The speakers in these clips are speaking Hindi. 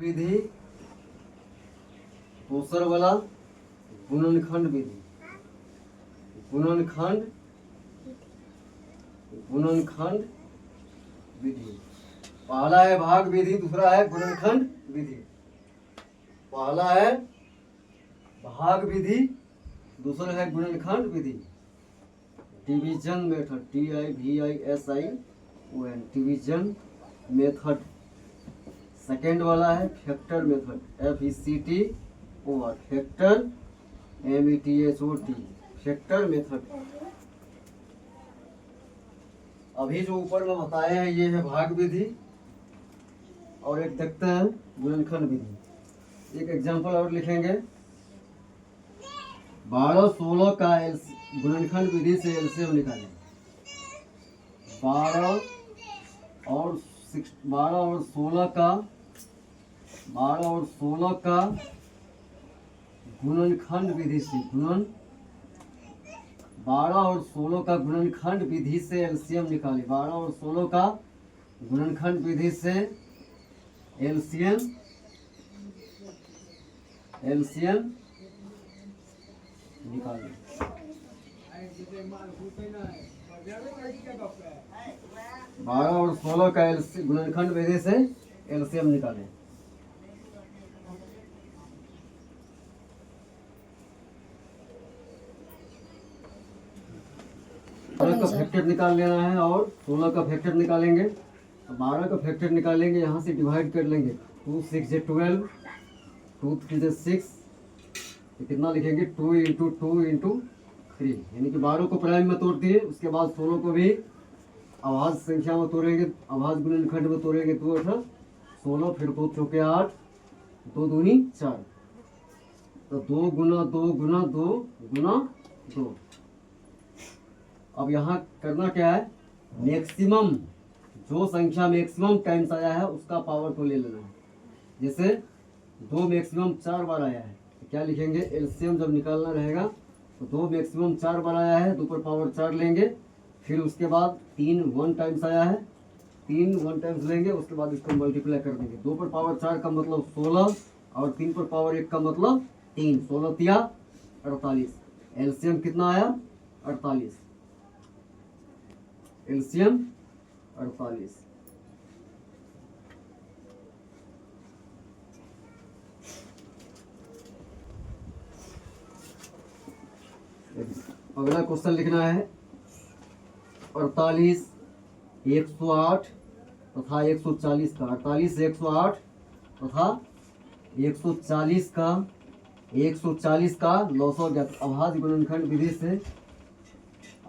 विधि, दूसरा वाला गुणनखंड विधि। गुणनखंड गुणनखंड विधि। पहला है भाग विधि, दूसरा है गुणनखंड विधि। पहला है भाग विधि, दूसरा है गुणनखंड विधि। Division method, DIVISION, division method. Second वाला है factor method, FECTOR, factor METHOD, factor method. अभी जो ऊपर में बताए हैं ये है भाग विधि, और एक देखते हैं गुणनखंड विधि। एक एग्जांपल और लिखेंगे। 12-16 का गुणनखंड विधि से एलसीएम निकालें। 12 और 16 का गुणनखंड विधि से 12 और 16 का गुणनखंड विधि से एलसीएम निकालें। 12 और 16 का गुणनखंड विधि से एलसीएम निकालें। 12 और 16 का गुणनखंड विधि से एलसीएम निकालें। का फैक्टर निकाल लेना है और 16 का फैक्टर निकालेंगे। 12 का फैक्टर निकालेंगे, यहाँ से डिवाइड कर लेंगे। 2 6 12, 2 3 6, कितना लिखेंगे 2 इंटू 2 इंटू 3, यानी कि 12 को प्राइम में तोड़ दिए। उसके बाद 16 को भी आवाज संख्या में तोड़ेंगे, आवाज गुणनखंड में तोड़ेंगे। 2 8 16, फिर 2 चौके 8, 2 दूनी 4, तो 2 गुना 2 गुना 2 गुना 2। अब यहाँ करना क्या है, मैक्सिमम जो संख्या मैक्सिमम टाइम्स आया है उसका पावर को ले लेना है। जैसे 2 मैक्सिमम 4 बार आया है, तो क्या लिखेंगे, एलसीएम जब निकालना रहेगा तो 2 मैक्सिमम 4 बार आया है, 2 पर पावर 4 लेंगे। फिर उसके बाद 3 1 टाइम्स आया है, 3 1 टाइम्स लेंगे। उसके बाद इसको मल्टीप्लाई कर देंगे। 2 पर पावर 4 का मतलब 16, और 3 पर पावर 1 का मतलब 3। 16 तिया 48। एलसीएम कितना आया, 48। एलसीएम 48। अगला क्वेश्चन लिखना है 48 108 तथा 140 का। 48 108 तथा 140 का लॉसो ज्ञात। अभाज्य गुणनखंड विधि से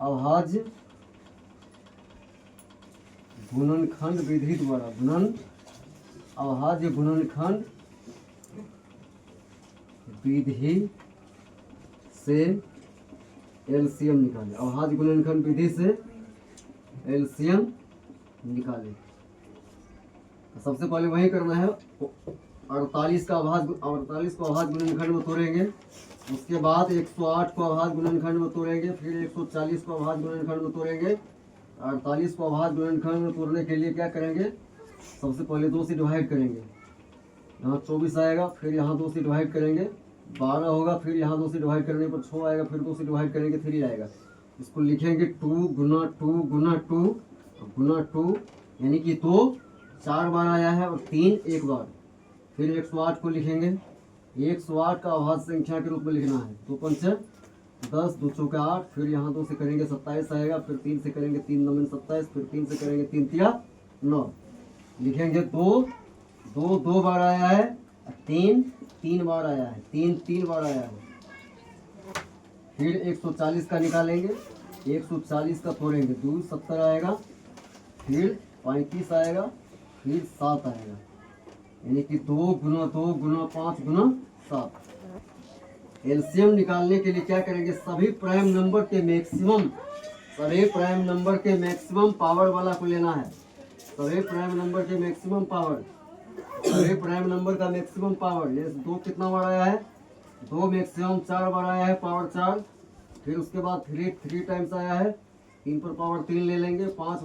अभाज्य गुणनखंड विधि द्वारा अभाज्य गुणनखंड विधि से एलसीएम निकाले। अभाज्य गुणनखंड विधि से एलसीएम निकाले। सबसे पहले वही करना है। 48 को अभाज्य गुणनखंड में तोड़ेंगे। उसके बाद 108 को अभाज्य गुणनखंड में तोड़ेंगे। फिर 140 को अभाज्य गुणनखंड में तोड़ेंगे। 48 को अभाज्य गुणनखंड में तोड़ने के लिए क्या करेंगे, सबसे पहले 2 से डिवाइड करेंगे। यहाँ 24 आएगा, फिर यहाँ 2 से डिवाइड करेंगे, 12 होगा। फिर यहाँ 2 से डिवाइड करने पर 6 आएगा, फिर 2 से डिवाइड करेंगे 3 आएगा। इसको लिखेंगे 2 गुना 2 गुना 2 गुना 2, यानी कि 2 4 बार आया है और 3 1 बार। फिर 108 को लिखेंगे। 108 का अभाज्य संख्या के रूप में लिखना है। 2 पंच 10, 2 चौके 8, फिर यहाँ 2 से करेंगे 27 आएगा। फिर 3 से करेंगे 3 9 27, फिर 3 से करेंगे 3 तिया 9। लिखेंगे 2 बार आया है, 3 बार आया है, 3 बार आया है। फिर 140 का निकालेंगे। 140 का तोड़ेंगे, 2 70 आएगा, फिर 35 आएगा, फिर 7 आएगा, यानी कि 2 गुना 2 गुना 5 गुना 7। एलसीएम निकालने के लिए क्या करेंगे, सभी प्राइम नंबर के मैक्सिमम पावर वाला को लेना है। सभी प्राइम नंबर के मैक्सिमम पावर, सभी प्राइम नंबर का मैक्सिमम पावर। ये 2 कितना बार आया है, 2 मैक्सिमम 4 बार आया है, पावर 4। फिर उसके बाद 3 टाइम्स आया है, 3 पर पावर 3 ले लेंगे। 5